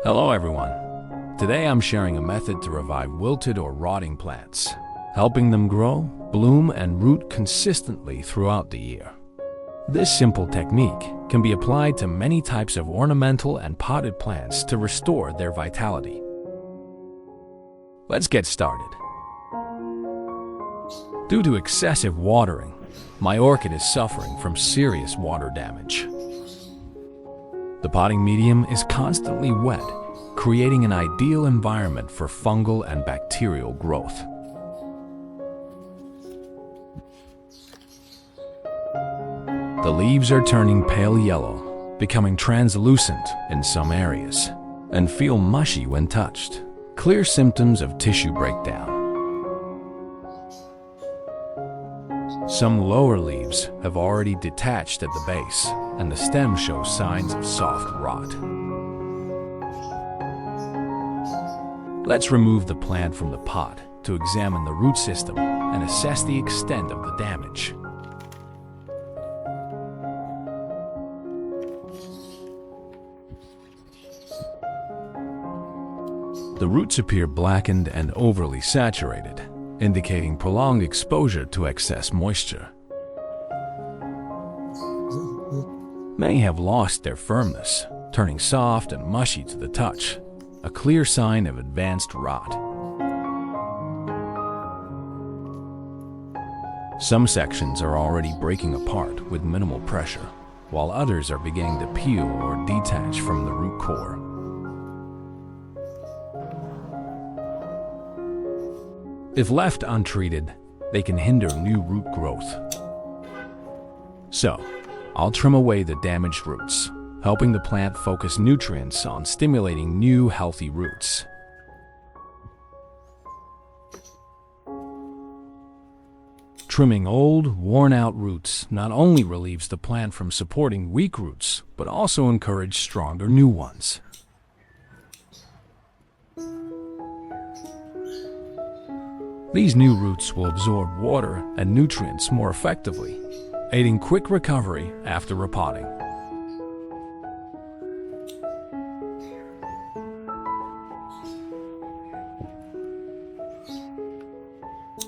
Hello everyone. Today I'm sharing a method to revive wilted or rotting plants, helping them grow, bloom, and root consistently throughout the year. This simple technique can be applied to many types of ornamental and potted plants to restore their vitality. Let's get started. Due to excessive watering, my orchid is suffering from serious water damage. The potting medium is constantly wet, creating an ideal environment for fungal and bacterial growth. The leaves are turning pale yellow, becoming translucent in some areas, and feel mushy when touched, clear symptoms of tissue breakdown. Some lower leaves have already detached at the base, and the stem shows signs of soft rot. Let's remove the plant from the pot to examine the root system and assess the extent of the damage. The roots appear blackened and overly saturated, indicating prolonged exposure to excess moisture. Many have lost their firmness, turning soft and mushy to the touch, a clear sign of advanced rot. Some sections are already breaking apart with minimal pressure, while others are beginning to peel or detach from the root core. If left untreated, they can hinder new root growth. So, I'll trim away the damaged roots, helping the plant focus nutrients on stimulating new healthy roots. Trimming old, worn-out roots not only relieves the plant from supporting weak roots, but also encourages stronger new ones. These new roots will absorb water and nutrients more effectively, aiding quick recovery after repotting.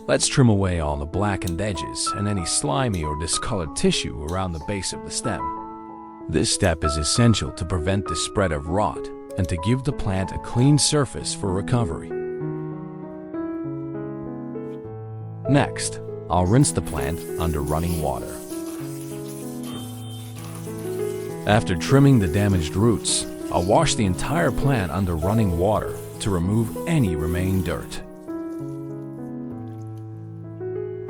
Let's trim away all the blackened edges and any slimy or discolored tissue around the base of the stem. This step is essential to prevent the spread of rot and to give the plant a clean surface for recovery. Next, I'll rinse the plant under running water. After trimming the damaged roots, I'll wash the entire plant under running water to remove any remaining dirt.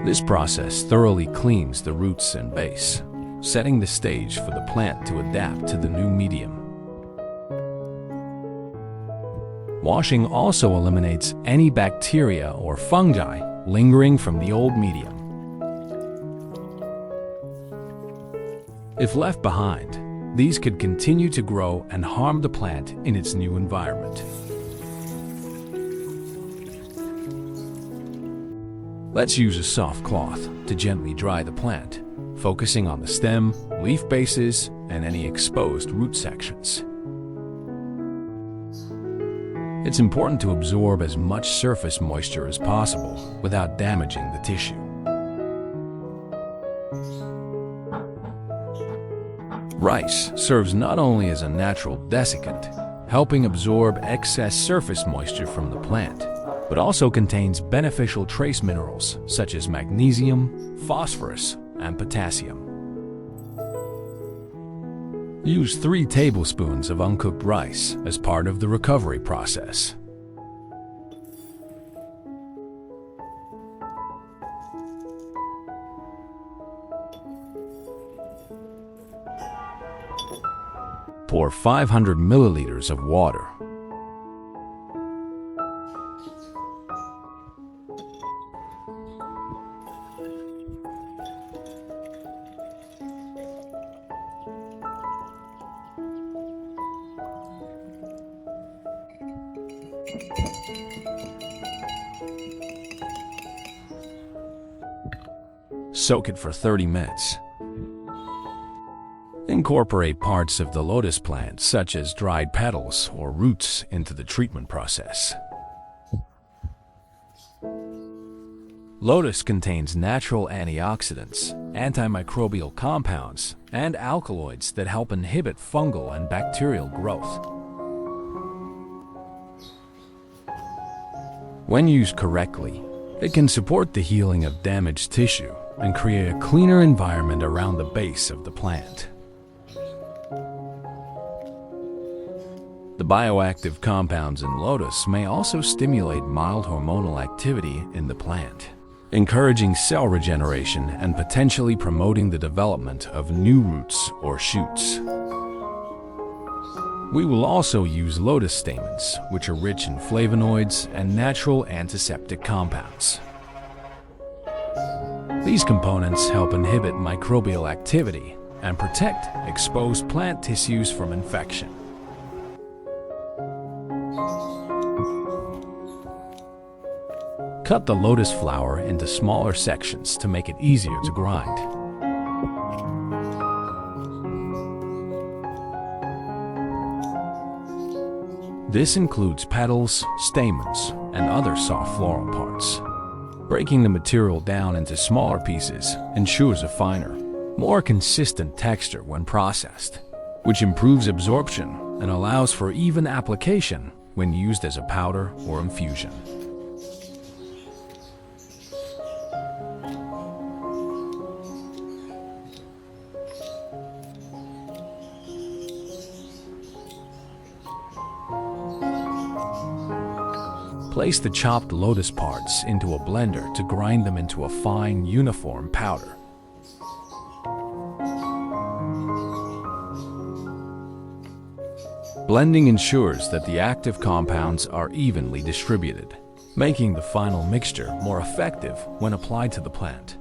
This process thoroughly cleans the roots and base, setting the stage for the plant to adapt to the new medium. Washing also eliminates any bacteria or fungi lingering from the old medium. If left behind, these could continue to grow and harm the plant in its new environment. Let's use a soft cloth to gently dry the plant, focusing on the stem, leaf bases, and any exposed root sections. It's important to absorb as much surface moisture as possible without damaging the tissue. Rice serves not only as a natural desiccant, helping absorb excess surface moisture from the plant, but also contains beneficial trace minerals such as magnesium, phosphorus, and potassium. Use 3 tablespoons of uncooked rice as part of the recovery process. Pour 500 milliliters of water. Soak it for 30 minutes. incorporate parts of the lotus plant, such as dried petals or roots, into the treatment process. Lotus contains natural antioxidants, antimicrobial compounds, and alkaloids that help inhibit fungal and bacterial growth. When used correctly, it can support the healing of damaged tissue and create a cleaner environment around the base of the plant. The bioactive compounds in lotus may also stimulate mild hormonal activity in the plant, encouraging cell regeneration and potentially promoting the development of new roots or shoots. We will also use lotus stamens, which are rich in flavonoids and natural antiseptic compounds. These components help inhibit microbial activity and protect exposed plant tissues from infection. Cut the lotus flower into smaller sections to make it easier to grind. This includes petals, stamens, and other soft floral parts. Breaking the material down into smaller pieces ensures a finer, more consistent texture when processed, which improves absorption and allows for even application when used as a powder or infusion. Place the chopped lotus parts into a blender to grind them into a fine, uniform powder. Blending ensures that the active compounds are evenly distributed, making the final mixture more effective when applied to the plant.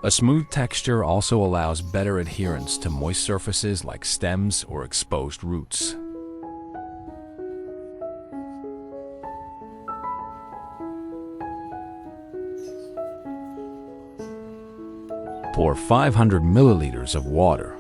A smooth texture also allows better adherence to moist surfaces like stems or exposed roots. Pour 500 milliliters of water.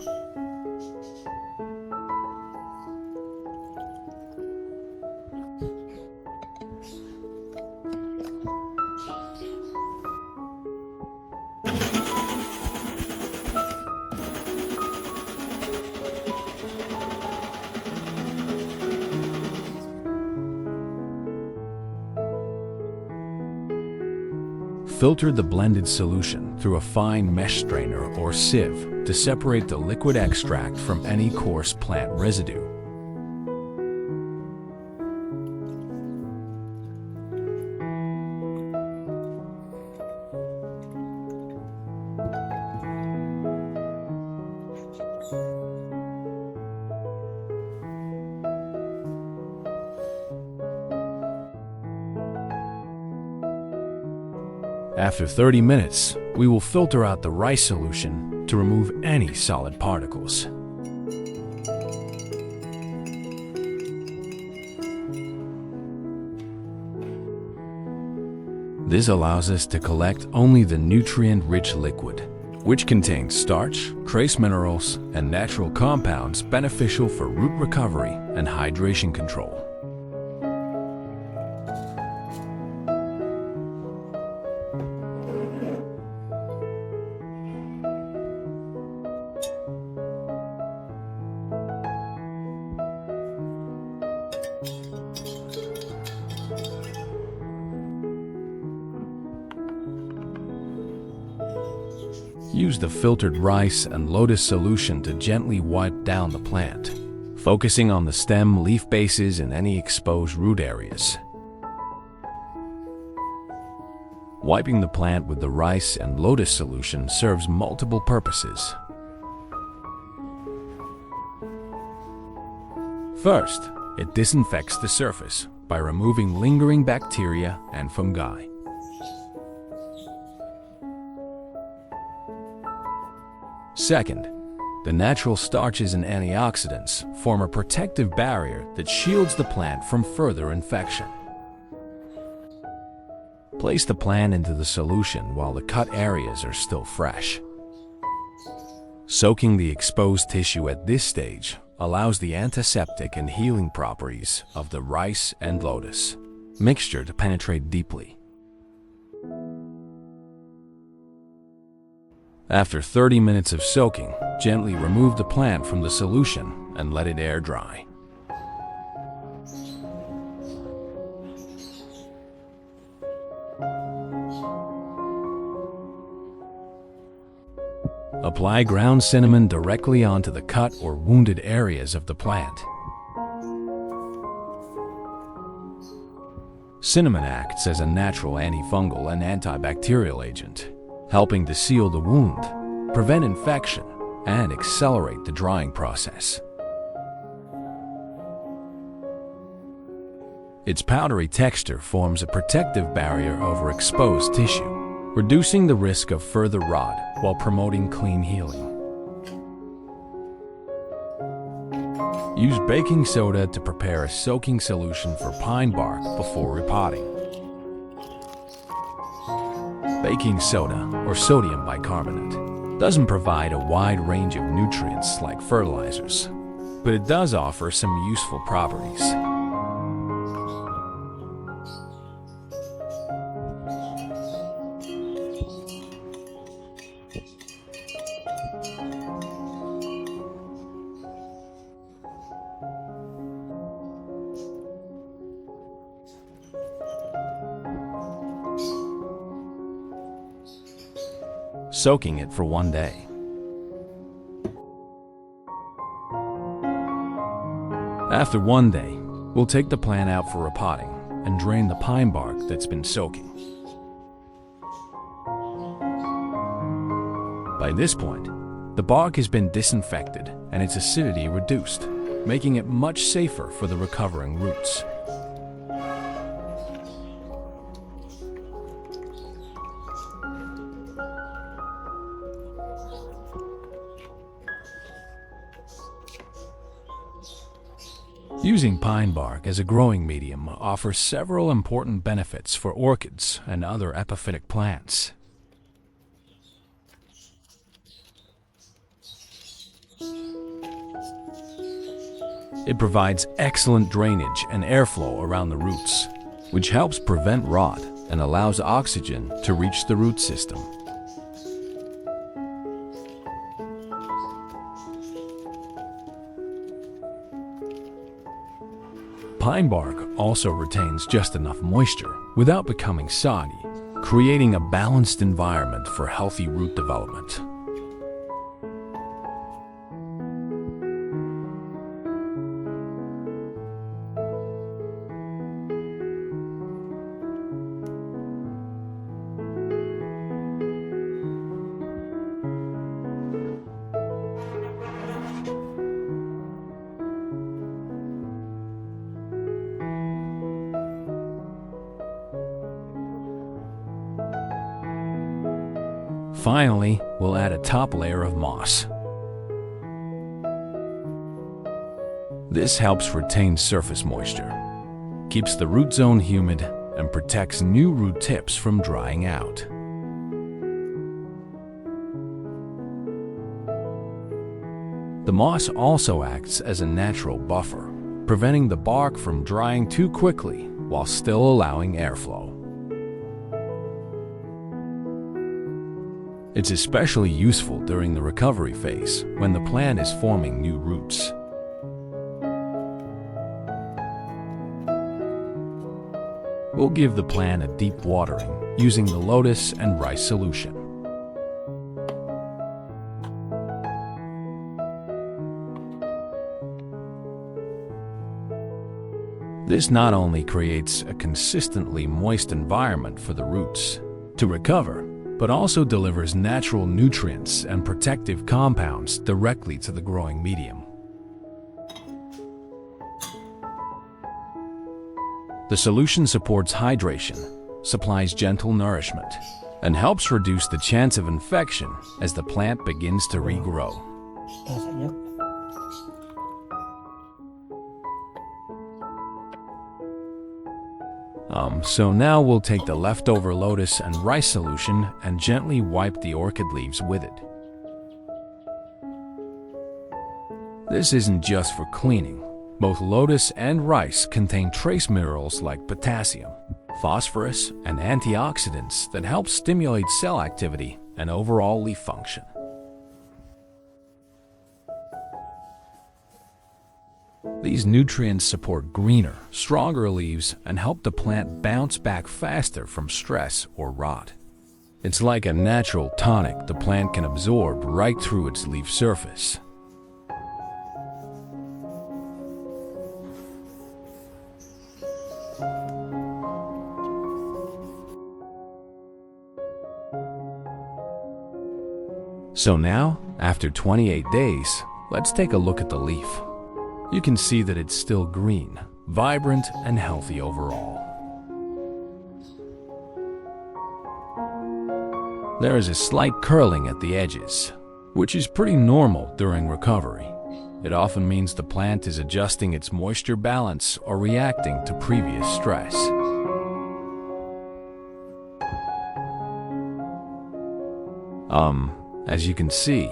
Filter the blended solution through a fine mesh strainer or sieve to separate the liquid extract from any coarse plant residue. After 30 minutes, we will filter out the rice solution to remove any solid particles. This allows us to collect only the nutrient-rich liquid, which contains starch, trace minerals, and natural compounds beneficial for root recovery and hydration control. Use the filtered rice and lotus solution to gently wipe down the plant, focusing on the stem, leaf bases, and any exposed root areas. Wiping the plant with the rice and lotus solution serves multiple purposes. First, it disinfects the surface by removing lingering bacteria and fungi. Second, the natural starches and antioxidants form a protective barrier that shields the plant from further infection. Place the plant into the solution while the cut areas are still fresh. Soaking the exposed tissue at this stage allows the antiseptic and healing properties of the rice and lotus mixture to penetrate deeply. After 30 minutes of soaking, gently remove the plant from the solution and let it air dry. Apply ground cinnamon directly onto the cut or wounded areas of the plant. Cinnamon acts as a natural antifungal and antibacterial agent, helping to seal the wound, prevent infection, and accelerate the drying process. Its powdery texture forms a protective barrier over exposed tissue, reducing the risk of further rot while promoting clean healing. Use baking soda to prepare a soaking solution for pine bark before repotting. Baking soda, or sodium bicarbonate, doesn't provide a wide range of nutrients like fertilizers, but it does offer some useful properties. Soaking it for 1 day. After 1 day, we'll take the plant out for repotting and drain the pine bark that's been soaking. By this point, the bark has been disinfected and its acidity reduced, making it much safer for the recovering roots. Using pine bark as a growing medium offers several important benefits for orchids and other epiphytic plants. It provides excellent drainage and airflow around the roots, which helps prevent rot and allows oxygen to reach the root system. Pine bark also retains just enough moisture without becoming soggy, creating a balanced environment for healthy root development. Finally, we'll add a top layer of moss. This helps retain surface moisture, keeps the root zone humid, and protects new root tips from drying out. The moss also acts as a natural buffer, preventing the bark from drying too quickly while still allowing airflow. It's especially useful during the recovery phase when the plant is forming new roots. We'll give the plant a deep watering using the lotus and rice solution. This not only creates a consistently moist environment for the roots to recover, but also delivers natural nutrients and protective compounds directly to the growing medium. The solution supports hydration, supplies gentle nourishment, and helps reduce the chance of infection as the plant begins to regrow. So now we'll take the leftover lotus and rice solution and gently wipe the orchid leaves with it. This isn't just for cleaning. Both lotus and rice contain trace minerals like potassium, phosphorus, and antioxidants that help stimulate cell activity and overall leaf function. These nutrients support greener, stronger leaves and help the plant bounce back faster from stress or rot. It's like a natural tonic the plant can absorb right through its leaf surface. So now, after 28 days, let's take a look at the leaf. You can see that it's still green, vibrant, and healthy overall. There is a slight curling at the edges, which is pretty normal during recovery. It often means the plant is adjusting its moisture balance or reacting to previous stress. As you can see,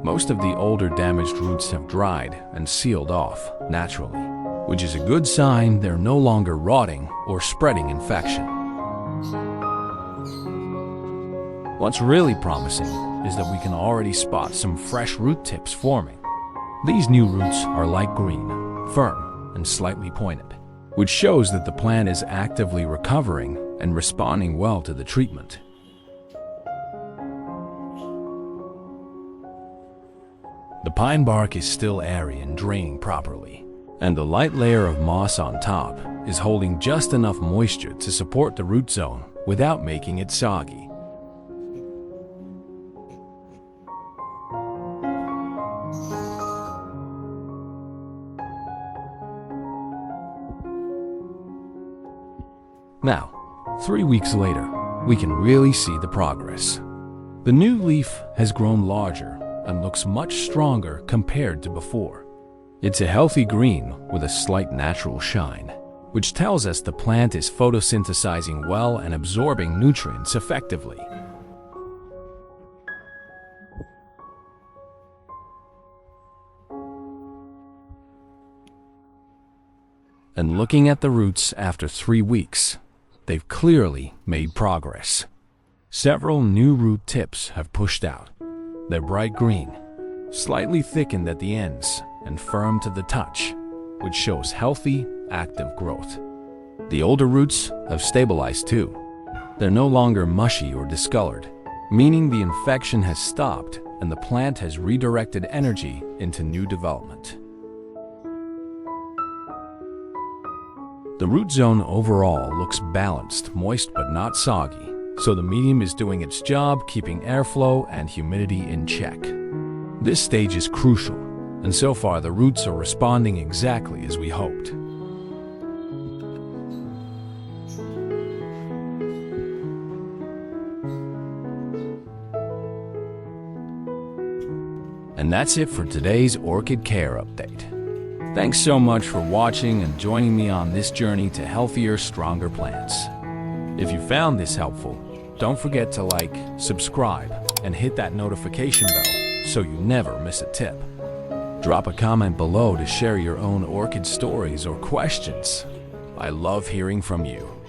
most of the older damaged roots have dried and sealed off naturally, which is a good sign they're no longer rotting or spreading infection. What's really promising is that we can already spot some fresh root tips forming. These new roots are light green, firm, and slightly pointed, which shows that the plant is actively recovering and responding well to the treatment. The pine bark is still airy and draining properly, and the light layer of moss on top is holding just enough moisture to support the root zone without making it soggy. Now, 3 weeks later, we can really see the progress. The new leaf has grown larger and looks much stronger compared to before. It's a healthy green with a slight natural shine, which tells us the plant is photosynthesizing well and absorbing nutrients effectively. And looking at the roots after 3 weeks, they've clearly made progress. Several new root tips have pushed out. They're bright green, slightly thickened at the ends, and firm to the touch, which shows healthy, active growth. The older roots have stabilized too. They're no longer mushy or discolored, meaning the infection has stopped and the plant has redirected energy into new development. The root zone overall looks balanced, moist but not soggy, so the medium is doing its job keeping airflow and humidity in check. This stage is crucial, and so far the roots are responding exactly as we hoped. And that's it for today's Orchid Care Update. Thanks so much for watching and joining me on this journey to healthier, stronger plants. If you found this helpful, don't forget to like, subscribe, and hit that notification bell so you never miss a tip. Drop a comment below to share your own orchid stories or questions. I love hearing from you.